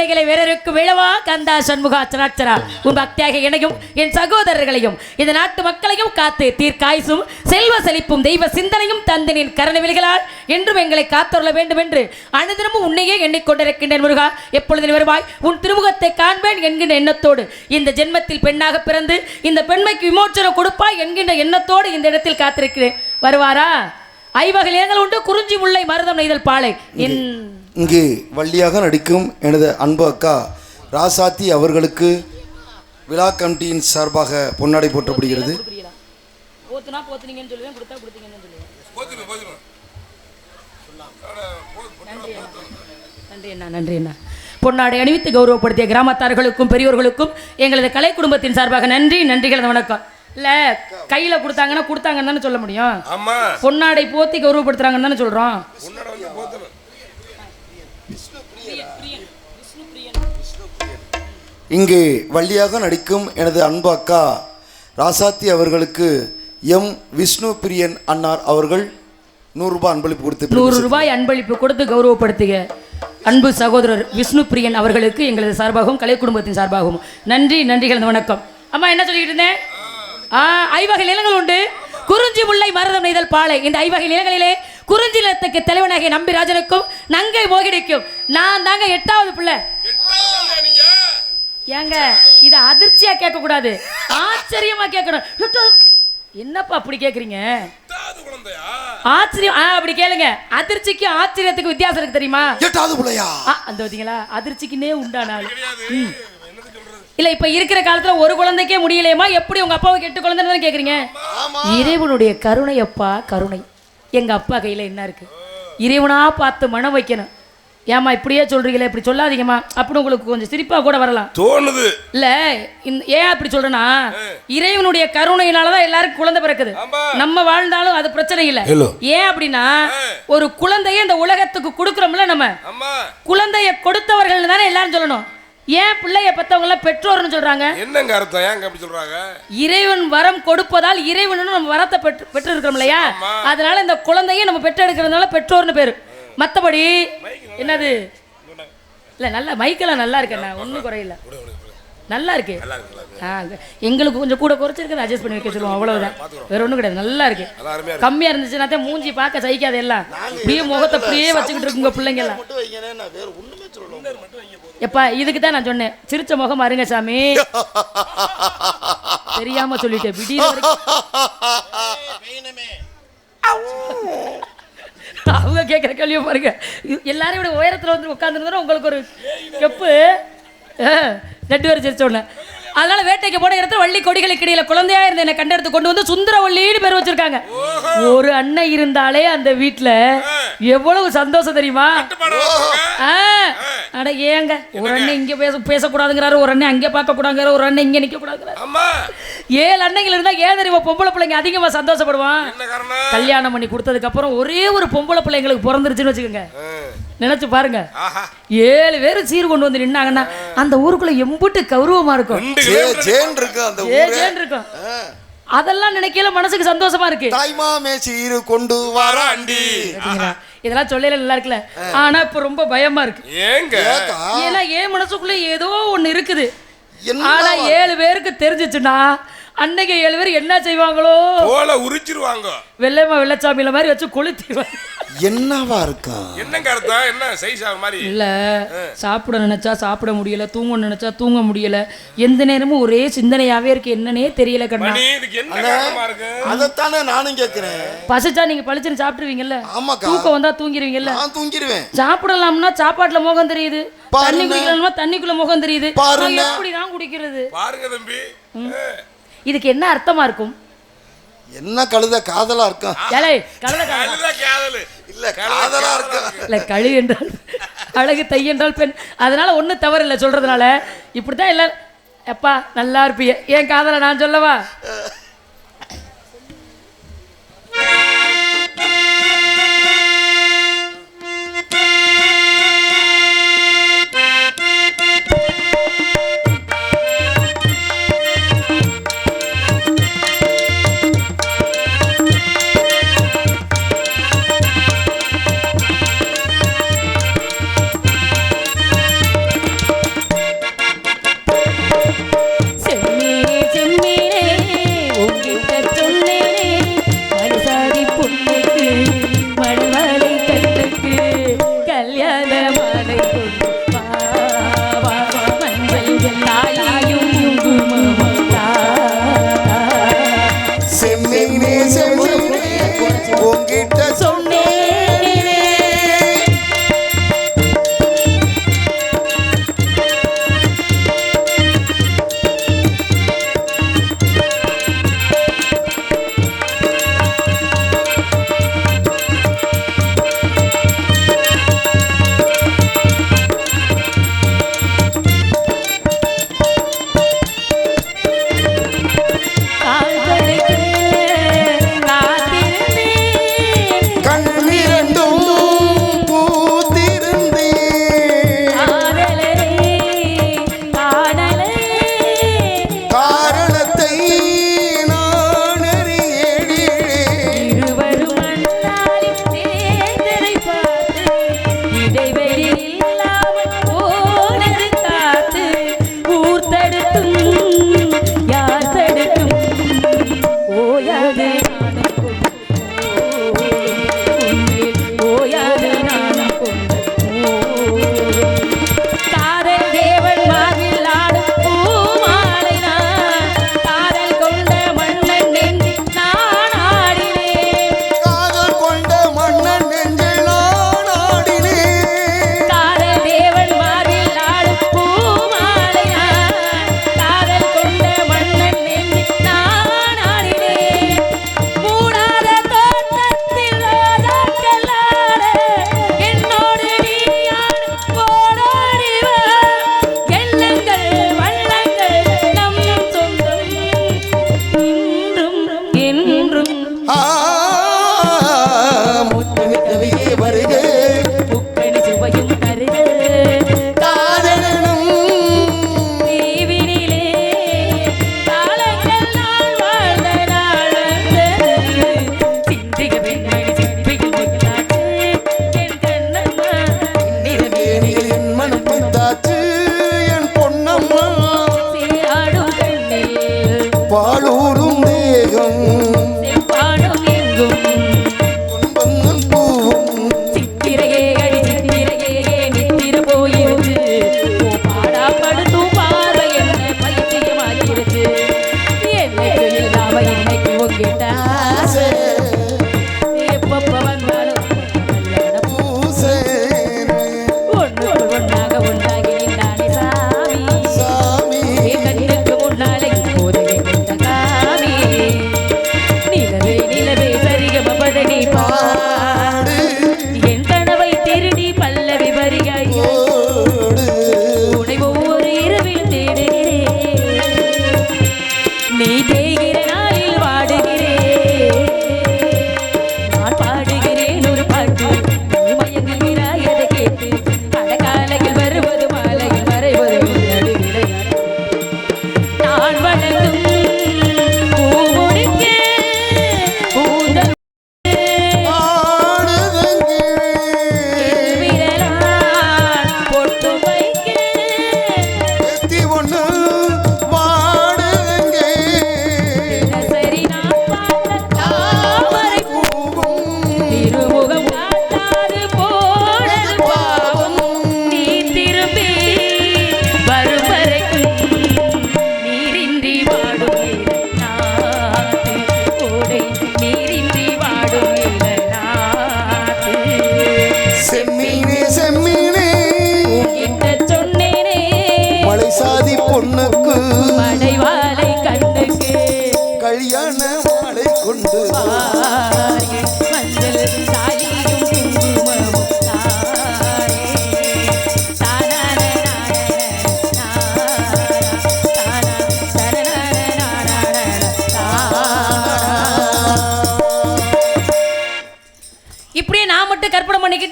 வினைகளை வேறருக்கு வேளவா கந்தா சண்முகா சனாச்சரா உன் பக்தியாக இணையும் என் சகோதரர்களையும் இந்த நாட்டு மக்களையும் காத்து தீர்க்காயுசும் செல்வ செழிப்பும் தெய்வ சிந்தனையும் தந்தனின் கரணவிலிகளால் என்றும் எங்களை காத்தருள வேண்டும் என்று அனுதினமும் உன்னையே எண்ணிக்கொண்டிருக்கின்றேன் முருகா. எப்பொழுது வருவாய் உன் திருமுகத்தை காண்பேன் என்கின்ற எண்ணத்தோடு இந்த ஜென்மத்தில் பெண்ணாக பிறந்து இந்த பெண்மைக்கு விமோச்சனம் கொடுப்பாய் என்கின்ற எண்ணத்தோடு இந்த இடத்தில் காத்திருக்கிறேன். வருவாரா? ஐவகை ஏங்கள் உண்டு குறிஞ்சி முல்லை மருதம் நெய்தல் பாலை. இங்கே வள்ளியாக நடிக்கும் எனது அன்பு அக்கா ராசாத்தி அவர்களுக்கு விழா கமிட்டியின் சார்பாக பொன்னாடை போற்றப்படுகிறது. நன்றி அண்ணா. பொன்னாடை அணிவித்து கௌரவப்படுத்திய கிராமத்தார்களுக்கும் பெரியோர்களுக்கும் எங்களது கலை குடும்பத்தின் சார்பாக நன்றி. நன்றிகள் வணக்கம். இல்ல கையில கொடுத்தாங்கன்னா கொடுத்தாங்கன்னு தானே சொல்ல முடியும். பொன்னாடை போத்தி கௌரவப்படுத்துறாங்கன்னு தானே சொல்றோம். இங்கே வள்ளியாக நடிக்கும் எனது அன்பு அக்கா ராசாத்தி அவர்களுக்கு எம் விஷ்ணு பிரியன் அன்னார் அவர்கள் 100 ரூபாய் அன்பளிப்பு கொடுத்து 100 ரூபாய் அன்பளிப்பு கொடுத்து கௌரவப்படுத்திய அன்பு சகோதரர் விஷ்ணு பிரியன் அவர்களுக்கு எங்களது சார்பாகவும் கலை குடும்பத்தின் சார்பாகவும் நன்றி. நன்றிகள் வணக்கம். அம்மா என்ன சொல்லிட்டு இருந்தேன்? ஐவகை நிலங்கள் உண்டு குறிஞ்சி முல்லை மருதம் நெய்தல் பாலை. இந்த ஐவகை நிலங்களிலே குறிஞ்சி நிலத்துக்கு தலைவனாகிய நம்பிராஜனுக்கும் நங்கை மோகினிக்கும் நான் தாங்க 8வது பிள்ளை. ஏங்க இத அதிர்ச்சியா கேட்க கூடாது, ஆச்சரியமா கேட்கணும். என்னப்பா அப்படி கேக்குறீங்க? ஆச்சரியம் அப்படி கேளுங்க. அதிர்ச்சிக்கு ஆச்சரியத்துக்கு வித்தியாசம் இருக்கு தெரியுமா? 8வது பிள்ளையா? அந்த பாத்தீங்களா, அதிர்ச்சிக்குனே உண்டானால இல்ல. இப்ப இருக்கிற காலத்துல ஒரு குழந்தைக்கே முடியலையமா, எப்படி உங்க அப்பாவுக்கு 8 குழந்தைன்னு கேக்குறீங்க? இறைவனுடைய கருணை அப்பா, கருணை. எங்க அப்பா கையில என்ன இருக்கு? இறைவனா பார்த்து மனம் வைக்கணும். ஏமா இப்படியே சொல்றீங்களே, இப்படி சொல்லாதீங்கம்மா அப்படி உங்களுக்கு கொஞ்சம் சிரிப்பா கூட வரலாம் தோணுது. இல்ல ஏன் அப்படி சொல்றேன்னா, இறைவனுடைய கருணையினாலதான் எல்லாருக்கும் குழந்தை பிறக்குது. நம்ம வாழ்ந்தாலும் அது பிரச்சனை இல்லை. ஏன் அப்படின்னா, ஒரு குழந்தைய இந்த உலகத்துக்கு கொடுக்குறோம்ல, நம்ம குழந்தைய கொடுத்தவர்கள் தானே எல்லாரும் சொல்லணும். ஏன் பிள்ளைய பெற்றவங்க எல்லாம் பெற்றோர்னு சொல்றாங்க? என்னங்க அர்த்தம்? ஏங்க அப்படி சொல்றாங்க? இறைவன் வரம் கொடுப்பதால் இறைவனும் நம்ம வரத்தை பெற்று இருக்கிறோம் இல்லையா, அதனால இந்த குழந்தைய நம்ம பெற்றெடுக்கிறதுனால பெற்றோர்னு பேரு. மற்றபடி என்னது இல்லை, நல்ல மைக்கெல்லாம் நல்லா இருக்கேண்ணா, ஒன்றும் குறையில நல்லா இருக்கு. எங்களுக்கு கொஞ்சம் கூட குறைச்சிருக்கிறது அட்ஜஸ்ட் பண்ணி வைக்க சொல்லுவோம், அவ்வளவுதான், வேற ஒன்றும் கிடையாது. நல்லா இருக்கு. கம்மியா இருந்துச்சுன்னா தான் மூஞ்சி பார்க்க சகிக்காது. எல்லாம் அப்படியே முகத்தை அப்படியே வச்சுக்கிட்டு இருக்குங்க பிள்ளைங்க எல்லாம். எப்பா இதுக்கு தான் நான் சொன்னேன், சிரிச்ச முகம் அருங்க சாமி. தெரியாம சொல்லிட்டேன் திடீர்னு. அவங்க கேட்குற கேள்வியை பாருங்க. எல்லாரும் இப்படி உயரத்தில் வந்து உட்காந்துருந்தா உங்களுக்கு ஒரு கெப்பு 2 பேரும் சிரிச்சோன்னு. அதனால வேட்டைக்கு போன இடத்துல வள்ளி கொடிகளுக்கு இடையில குழந்தையா இருந்த என்னை கண்டெடுத்து கொண்டு வந்து சுந்தரவள்ளின்னு பேர் வச்சிருக்காங்க. ஒரு அண்ணன் இருந்தாலே அந்த வீட்டுல எவ்வளவு சந்தோஷம் தெரியுமா? அட ஏங்க, ஒரு அண்ணன் இங்க பேசக்கூடாதுங்கிறாரு, ஒரு அண்ணன் அங்கே பார்க்க கூடாதுங்கிறாரு, ஒரு அண்ணன் இங்க நிக்க கூடாதுங்கிறாரு. 7 அண்ணங்கள் இருந்தா ஏன் தெரியுமா பொம்பளை பிள்ளைங்க அதிகமா சந்தோஷப்படுவான்? கல்யாணம் பண்ணி கொடுத்ததுக்கு அப்புறம் ஒரே ஒரு பொம்பளை பிள்ளைங்களுக்கு பிறந்துருச்சுன்னு வச்சுக்கோங்க, நினைச்சு பாருங்க. 7 பேரும் சீர் கொண்டு வந்து நின்னாங்கன்னா அந்த ஊருக்குள்ள எம்புட்டு கௌரவமா இருக்கும். அதெல்லாம் நினைக்கல மனசுக்கு சந்தோஷமா இருக்கு. தாய்மாமே சீரு கொண்டு வராண்டி இதெல்லாம் சொல்லல நல்லா இருக்குல்ல. ஆனா இப்ப ரொம்ப பயமா இருக்கு. ஏன்னா என் மனசுக்குள்ள ஏதோ ஒண்ணு இருக்குது. ஆனா 7 பேருக்கு தெரிஞ்சிச்சுன்னா அன்னைக்கு 7 பேர் என்ன செய்வாங்களோ, தோலை உரிச்சிருவாங்க, வெள்ளைமா வெள்ளச்சாமியில மாதிரி வச்சு கொளுத்திடுவாங்க. என்னவா இருக்கா? என்னங்க அர்த்தம்? என்ன சைஸா மாதிரி இல்ல, சாப்பிட நினைச்சா சாப்பிட முடியல, தூங்க நினைச்சா தூங்க முடியல, எந்த நேரமும் ஒரே சிந்தனையாவே இருக்கு. என்னன்னே தெரியல கண்ணா. அதத்தானே நானும் கேட்கிறேன். பசிச்சா நீங்க பளிச்சுன்னு சாப்பிட்டுருவீங்கல்ல, தூக்கம் வந்தா தூங்கிடுவீங்கல்ல. நான் தூங்கிடுவேன். சாப்பிடலாம்னா சாப்பாட்டுல முகம் தெரியுது, தண்ணி குடிக்கலாம்னா தண்ணிக்குள்ள முகம் தெரியுது. எப்படிதான் குடிக்கிறது பாருங்க தம்பி. இதுக்கு என்ன அர்த்தமா இருக்கும்? என்ன கழுத காதலா இருக்கும்? இல்ல கழு என்றால் அழகு, தை என்றால் பெண். அதனால ஒன்றும் தவறு இல்லை சொல்றதுனால. இப்படித்தான் எல்லாரும் எப்பா நல்லா இருப்பீங்க. ஏன் காதலை நான் சொல்லவா?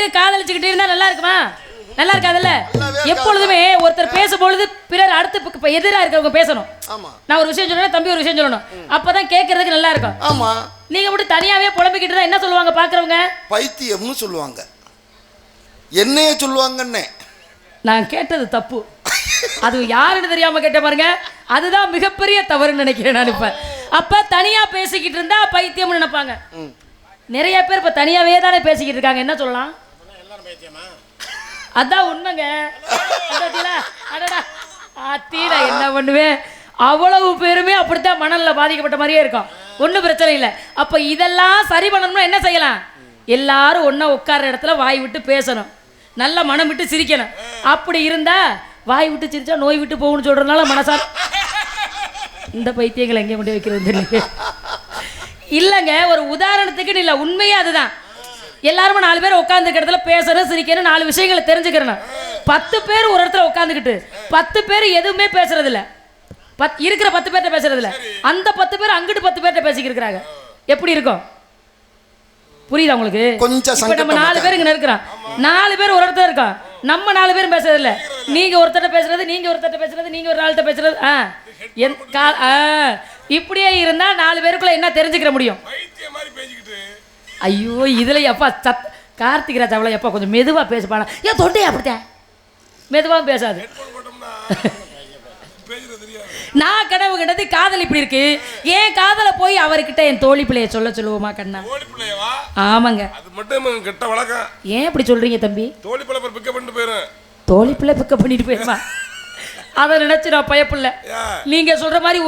பேசிக்கிட்டு காதலிச்சுக்கிட்டு இருந்தா நல்லா இருக்குமா? நல்லா இருக்காதுல்ல? எப்பொழுதுமே ஒருத்தர் பேசும்பொழுது பிறர் அடுத்து எதிராக இருக்கிறவங்க பேசணும். நான் ஒரு விஷயம் சொல்லணும், தம்பி ஒரு விஷயம் சொல்லணும், அப்பதான் கேட்கறதுக்கு நல்லா இருக்கும். ஆமா, நீங்க மட்டும் தனியாவே புலம்பிக்கிட்டு இருந்தா என்ன சொல்லுவாங்க பாக்குறவங்க? பைத்தியம்னு சொல்லுவாங்க, என்னைய சொல்லுவாங்கன்னே. நான் கேட்டது தப்பு, அது யாருன்னு தெரியாம கேட்ட பாருங்க, அதுதான் மிகப்பெரிய தவறுன்னு நினைக்கிறேன் நான். இப்ப அப்ப தனியா பேசிக்கிட்டு இருந்தா பைத்தியம்னு நினைப்பாங்க. நிறைய பேர் இப்ப தனியாவே தானே பேசிக்கிட்டு இருக்காங்க, என்ன சொல்லலாம்? அதான் உண்மைங்க. என்ன பண்ணுவேன், அவ்வளவு பேருமே அப்படித்தான் மணல்ல பாதிக்கப்பட்ட மாதிரியே இருக்கும், ஒன்றும் பிரச்சனை இல்லை. அப்ப இதெல்லாம் சரி பண்ணணும்னா என்ன செய்யலாம்? எல்லாரும் ஒன்னா உட்கார்ற இடத்துல வாய் விட்டு பேசணும், நல்ல மனம் விட்டு சிரிக்கணும். அப்படி இருந்தா வாய் விட்டு சிரிச்சா நோய் விட்டு போகணும்னு சொல்றதுனால மனசார் இந்த பைத்தியங்களை எங்கே கொண்டு வைக்கிறது இல்லைங்க. ஒரு உதாரணத்துக்கு இல்லை, உண்மையே அதுதான். எல்லாருமே 4 பேர் உட்காந்துருக்க இடத்துல பேசணும், சிரிக்கணும், 4 விஷயங்களை தெரிஞ்சுக்கிறணும். 10 பேர் ஒரு இடத்துல உட்காந்துக்கிட்டு 10 பேர் எதுவுமே பேசுறது இல்ல, இருக்கிற 10 பேர்கிட்ட பேசுறது இல்ல, அந்த 10 பேர் அங்கிட்டு 10 பேர்கிட்ட பேசிக்கிட்டு இருக்கிறாங்க. எப்படி இருக்கும் புரியுதா உங்களுக்கு? கொஞ்சம் நம்ம 4 பேர் இங்க இருக்கிறோம், 4 பேர் ஒரு இடத்துல இருக்கோம், நம்ம 4 பேரும் பேசுறது இல்ல. நீங்க ஒருத்தட்ட பேசுறது, நீங்க ஒருத்தட்ட பேசுறது, நீங்க ஒரு ஆள்கிட்ட பேசுறது. இப்படியே இருந்தா 4 பேருக்குள்ள என்ன தெரிஞ்சுக்கிற முடியும்? ஐயோ, இதுல எப்பா கார்த்திக் ராஜ் அவ்வளோ எப்பா கொஞ்சம் மெதுவா பேசுப்பானா? ஏன் தொண்டையா அப்படித்தான் மெதுவா பேசாது. நான் கனவு கண்டது காதல் இப்படி இருக்கு, ஏன் காதலை போய் அவர்கிட்ட என் தோழி பிள்ளைய சொல்லுவோமா கண்ணா? ஆமாங்க, அது மட்டும் கெட்ட வழக்கம். ஏன் இப்படி சொல்றீங்க தம்பி? தோழி பிள்ளை பிக்கப் பண்ணிட்டு போயிரும், தோழி பிள்ளை பிக்கப் பண்ணிட்டு போயிருமா? அதை நினைச்சு நான் பயப்பில்ல. நீங்க சொல்ற மாதிரி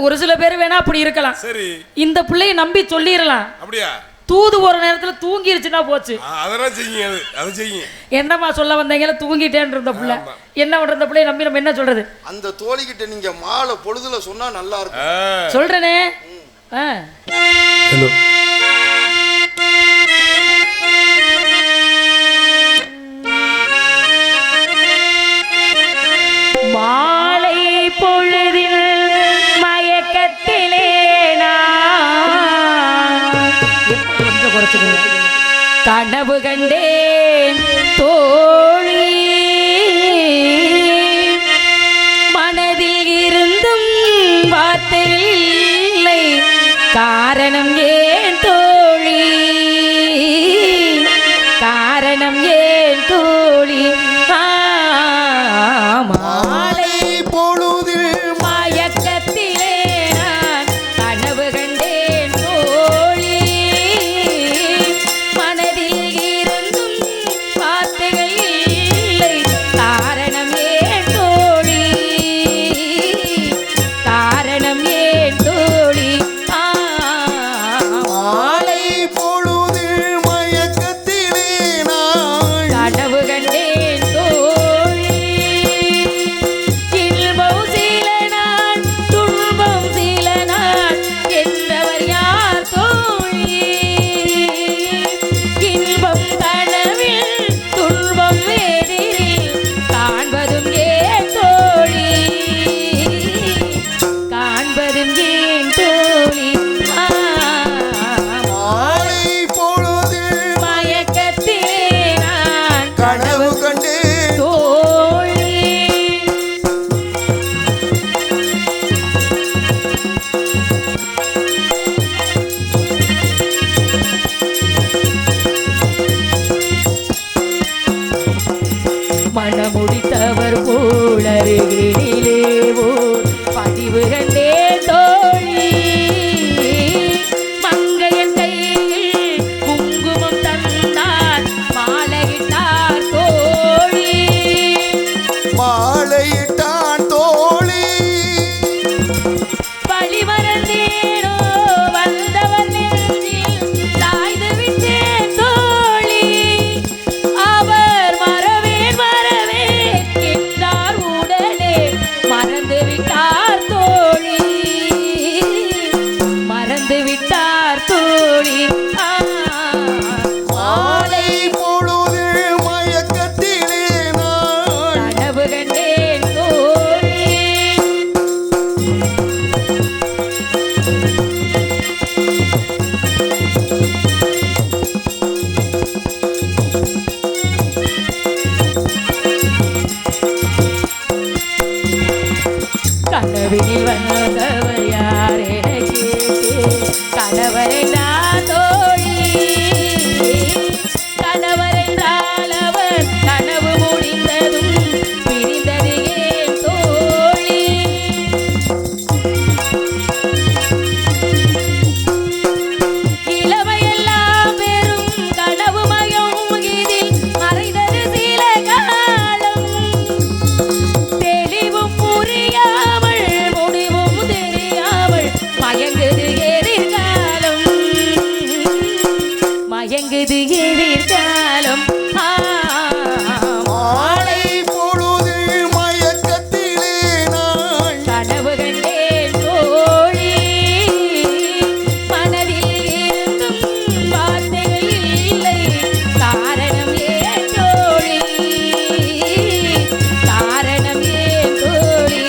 ஒரு சில பேர் வேணா அப்படி இருக்கலாம். சரி, இந்த பிள்ளையை நம்பி சொல்லிடலாம். அப்படியா? தூது ஒரு நேரத்துல தூங்கிருச்சுன்னா போச்சு. அதெல்லாம் செய்யுங்க, அது செய்யுங்க. என்னமா சொல்ல வந்தீங்களா? தூங்கிட்டேன்னு இருந்த பிள்ளை என்ன பண்ற? பிள்ளைய நம்பி நம்ம என்ன சொல்றது? அந்த தோழி கிட்ட நீங்க மாலை பொழுதுல சொன்னா நல்லா இருக்கும். சொல்றேனே. மாலை பொழுதில் மயக்கத்திலே கனவு கண்டேன் தோழி, மனதில் இருந்தும் வார்த்தை இல்லை, காரணம் ஏன் தோழி, காரணம் ஏன் தோழி? மாலை பொழுதில் மயக்கத்திலே நான் கனவு கண்டேன் தோழி, மனதில் இருந்தும் வார்த்தைகள் இல்லை, காரணம் ஏன் தோழி, காரணம் ஏன் தோழி? மாலை பொழுதில் மயக்கத்திலே நான் கனவு கண்டேன் தோழி, இன்பம் சில நாள் துன்பம் சில நாள் என்றவர் யார் தோழி, இன்பம் கனவில் துன்பம் எதிரில் காண்பதும் ஏன் தோழி, காண்பதும் ஏன் தோழி? மாலை பொழுதில் மயக்கத்திலே நான் கனவு கண்டேன் தோழி. மனமுடித்தவர் போலருகிலே ஓர் பதிவு கண்டே தோழி, மங்கையன் கையில் குங்குமம் தந்தார் மாலையிட்டார் தோழி, மாலையிட்டான் தோழி, வழிமறந்தேனோ வந்தவர் நெஞ்சில் சாய்ந்து விட்டேன் தோழி, அவர் மறவேன் மறவேன் என்றார் உடனே மறந்து விட்டார் தோழி, மறந்து விட்டார் தோழி. மாலை பொழுதில் மயக்கத்திலே நான் கனவு கண்டேன் தோழி, கனவினில் வந்தவர் யார் என கேட்டு கணவரை நான் தோழி கணவரை அவர் கனவு முடிந்ததும் பிரிந்தது ஏன் தோழி இளமையெல்லாம் பெரும் கனவு மயம் இதில் மறைந்தது சில காலம் தெளிவும் புரியாமல் முடிவும் தெரியாமல் மயங்குது எதிர்காலம் மயங்குது எதிர்காலம் மாலை பொழுது மயக்கத்திலே நான் கனவு கண்டேன் தோழி மனதில் இருந்தும் வார்த்தைகள் இல்லை காரணம் ஏன் தோழி காரணம் ஏன் தோழி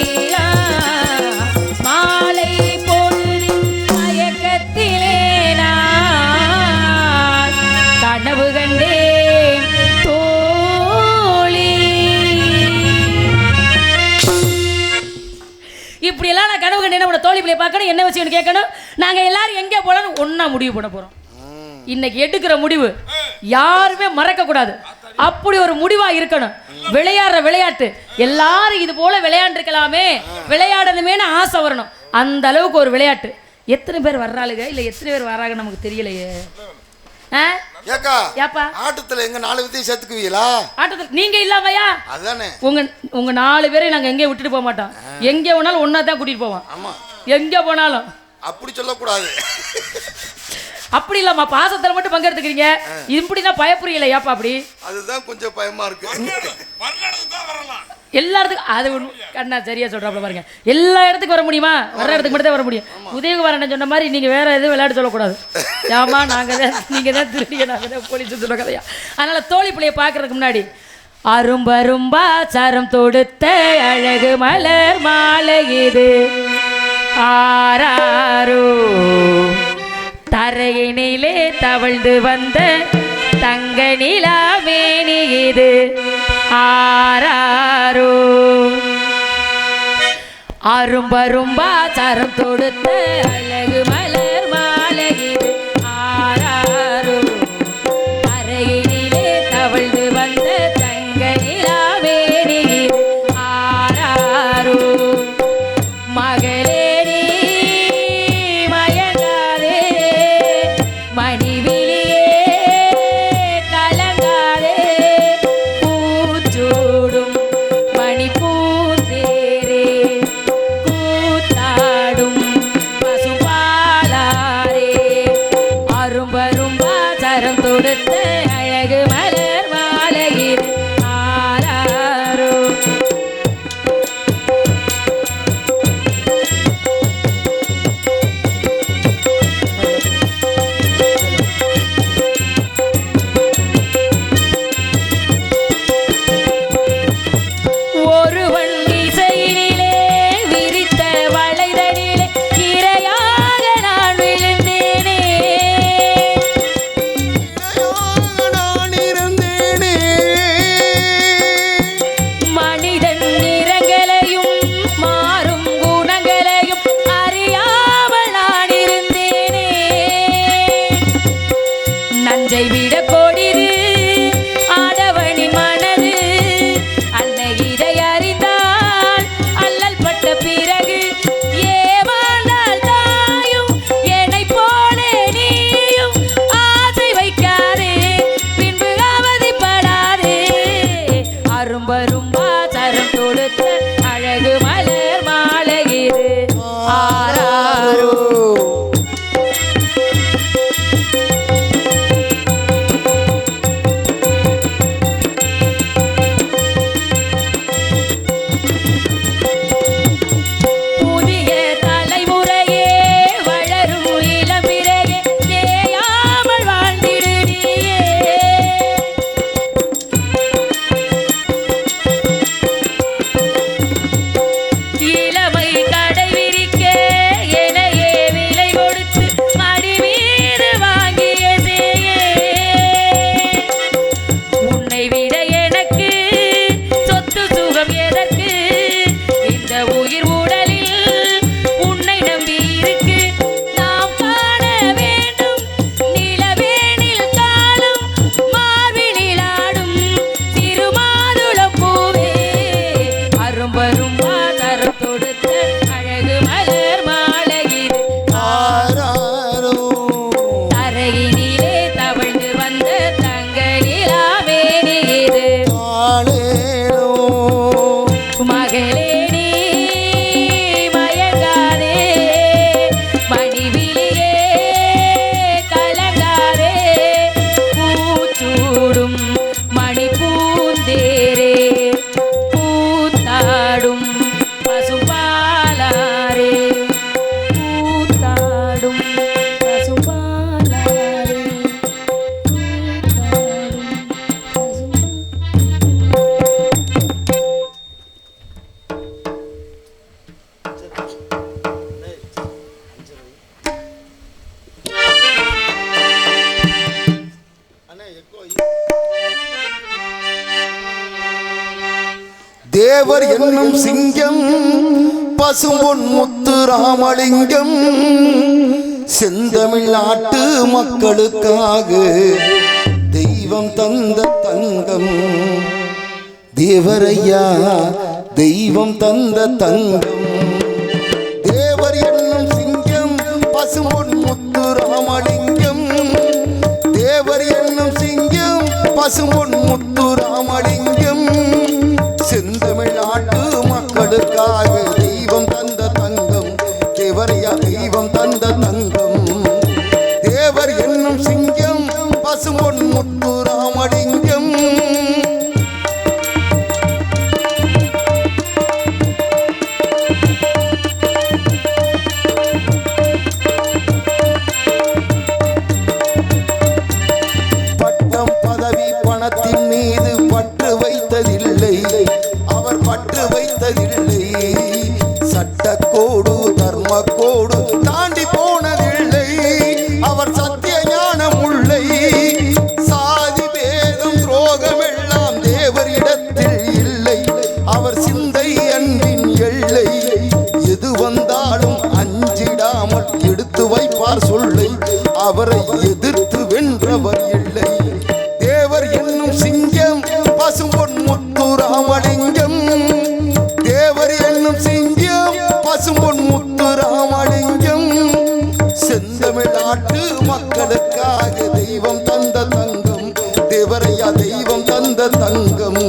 மாலை பொழுது மயக்கத்திலே நான் கனவு கண்டேன் தோழி இப்படியெல்லாம் நான் கனவு கண்டேன் உன தோழி பிள்ளை பார்க்கணும் என்ன விஷயம்னு கேட்கணும் நாங்கள் எல்லாரும் எங்கே போகலான்னு ஒன்றா முடிவு பண்ண போகிறோம் இன்னைக்கு எடுக்கிற முடிவு யாருமே மறக்கக்கூடாது அப்படி ஒரு முடிவாக இருக்கணும் விளையாடுற விளையாட்டு எல்லாரும் இது போல விளையாண்டுருக்கலாமே விளையாடணுமேனு ஆசை வரணும் அந்த அளவுக்கு ஒரு விளையாட்டு எத்தனை பேர் வர்றாளுங்க இல்லை எத்தனை பேர் வர்றாங்கன்னு நமக்கு தெரியலையே ஏக்கா ஏப்பா ஆட்டத்துல எங்க 4 வித்தையும் சேர்த்துக்குவீங்களா ஆட்டத்தில் நீங்க இல்லாமையா அதானே உங்க 4 பேரை நாங்க எங்கேயும் விட்டுட்டு போக மாட்டோம் எங்கே போனாலும் ஒன்னா தான் கூட்டிட்டு போவோம் ஆமா எங்க போனாலும் அப்படி சொல்லக்கூடாது அப்படி இல்லம்மா பாசத்துல மட்டும் பங்கெடுத்துக்கிறீங்க இப்படின்னா பயப்புரியல ஏப்பா அப்படி அதுதான் கொஞ்சம் பயமா இருக்கு எல்லா இடத்துக்கும் அது கண்ணா சரியா சொல்றாப்ல பாருங்க எல்லா இடத்துக்கும் வர முடியுமா வர இடத்துக்கு மட்டும் தான் வர முடியும் உதயகுமாரன் சொன்ன மாதிரி நீங்க வேற எதுவும் விளையாட்டு சொல்லக்கூடாது ஏமா நாங்க தான் நீங்க தான் திருடிய நாங்க தான் போலீஸ் சொல்ல கதையா அதனால தோழி பிள்ளைய பாக்குறதுக்கு முன்னாடி அரும்பரும்பா சரம் தொடுத்த அழகு மலர் மாலை இது ஆராரோ தரையினிலே தவழ்ந்து வந்த தங்க நிலா மேனி இது ஆராரோ அரும்பரும்பா சரம் தொடுத்த அழகு மலர் மாலை இது ஆராரோ தரையினிலே தவழ்ந்து வந்த தங்க நிலா மேனி இது ஆராரோ மகளே நீ மயங்காதே மணிவிழியே கலங்காதே பூச்சூடும் மணிப்பூந்தேரே கூத்தாடும் பசுபாலாரே அரும்பரும்பா சரம் தொடுத்த அழகு மலர் மாலையில் ஆராரோ ஒருவன் இசையினிலே விரித்த வளைதனிலே இரையாக நான் விழுந்தேனே நான் இருந்தேனே மனிதன் நிறங்களையும் மாறும் குணங்களையும் அறியாமல் நான் இருந்தேனே நஞ்சை விட கொடிது ஆடவனின் மனது அன்னை இதை அறிந்தால் அல்லல் பட்ட பிறகு ஏமாந்தால் தாயும் என்னை போலே நீயும் ஆசை வைக்காதே பின்பு அவதிப்படாதே அரும்பரும்பா சரம் தொடுத்த அழகு மலர் மாலை இது ஆராரோ புதிய தலைமுறையே வளரும் இளம்பிறையே தேயாமல் வாழ்ந்திடு நீயே இளமை கடை விரிக்க எனையே விலை கொடுத்து மடி மீது வாங்கிய சேயே உன்னை விட எனக்கு சொத்து சுகம் எதற்கு இந்த உயிர் உடலில் வாரம் வரும் மாதரம் தொடுத்த அழகு மலர் மாலையில் ஆராரோ தரையினிலே தவழ்ந்து வந்த தங்க நிலாவேணி இது ஆளேனோ மகளே நீ மயங்காதே மடிவிலே கலங்காதே பூச்சூடும் மணி பூந்தேரே பூத்தாடும் பசுபாலாரே பூத்தாடும் பசுபாலாரே தேவர் என்னும் சிங்கம் பசும்பொன் முத்து ராமலிங்கம் செந்தமிழ்நாட்டு மக்களுக்காக தெய்வம் தந்த தங்கம் தேவரையா தெய்வம் தந்த தங்கம் தேவர் என்னும் சிங்கம் பசும்பொன் முத்து ராமலிங்கம் தேவர் என்னும் சிங்கம் பசும்பொன் முத்து ராமலிங்கம் செந்தமிழ்நாட்டு மக்களுக்காக தெய்வம் தந்த தங்கம் தேவரையா தெய்வம் தந்த தங்கம் தேவர் என்னும் சிங்கம் பசும்பொன் முத்து ராமலிங்கம் பட்டம் பதவி பணத்தின் மீது பற்று வைத்ததில்லை அவர் பற்று வைத்ததில்லை சட்டக்கோடு தர்மக்கோடு தாண்டி போனதில்லை அவர் சத்திய ஞானம் உள்ளை சாதி பேதம் துரோகம் எல்லாம் தேவரிடத்தில் இல்லை அவர் சிந்தை அன்பின் எல்லை எது வந்தாலும் அஞ்சிடாமல் எடுத்து வைப்பார் சொல்லை அவரை எதிர்த்து வென்றவர் இல்லை தேவர் என்னும் சிங்கம் பசும்பொன் முத்து ராமலிங்கம் தேவர் என்னும் சிங்கம் பசும்பொன் முத்து ராமலிங்கம் செந்தமிழ்நாட்டு மக்களுக்காக தெய்வம் தந்த தங்கம் தேவரையா தெய்வம் தந்த தங்கம்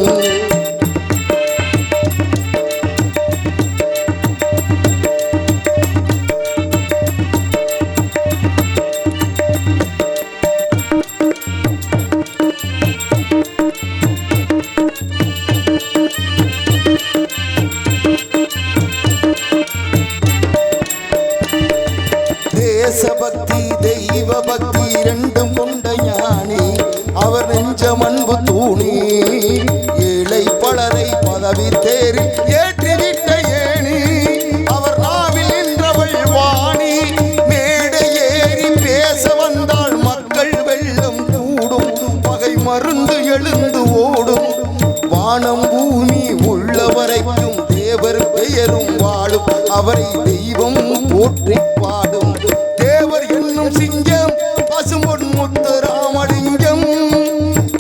தேசபக்தி தெய்வ பக்தி இரண்டும் கொண்ட ஞானி அவர் நெஞ்சம் அன்பு தூணி ஏழை பலரை பதவி தேறி ஏற்றிவிட்ட ஏணி அவர் நாவில் நின்றவள் வாணி மேடை ஏறி பேச வந்தால் மக்கள் வெள்ளம் கூடும் பகை மருந்து எழுந்து ஓடும் வானம் பூமி உள்ள வரைக்கும் தேவர் பெயரும் வாழும் அவரை தெய்வம் போற்றி பாடும் தேவர் என்னும் சிங்கம் பசும்பொன் முத்து ராமலிங்கம்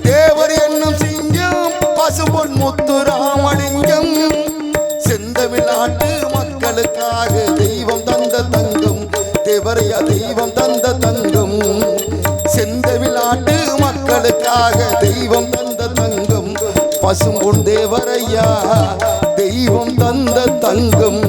தேவர் என்னும் சிங்கம் பசும்பொன் முத்து ராமலிங்கம் செந்தமிழ்நாட்டு மக்களுக்காக தெய்வம் தந்த தங்கம் தேவரையா தெய்வம் தந்த தங்கம் செந்தமிழ்நாட்டு மக்களுக்காக தெய்வம் தந்த தங்கம் பசும்பொன் தேவரையா தெய்வம் தந்த தங்கம்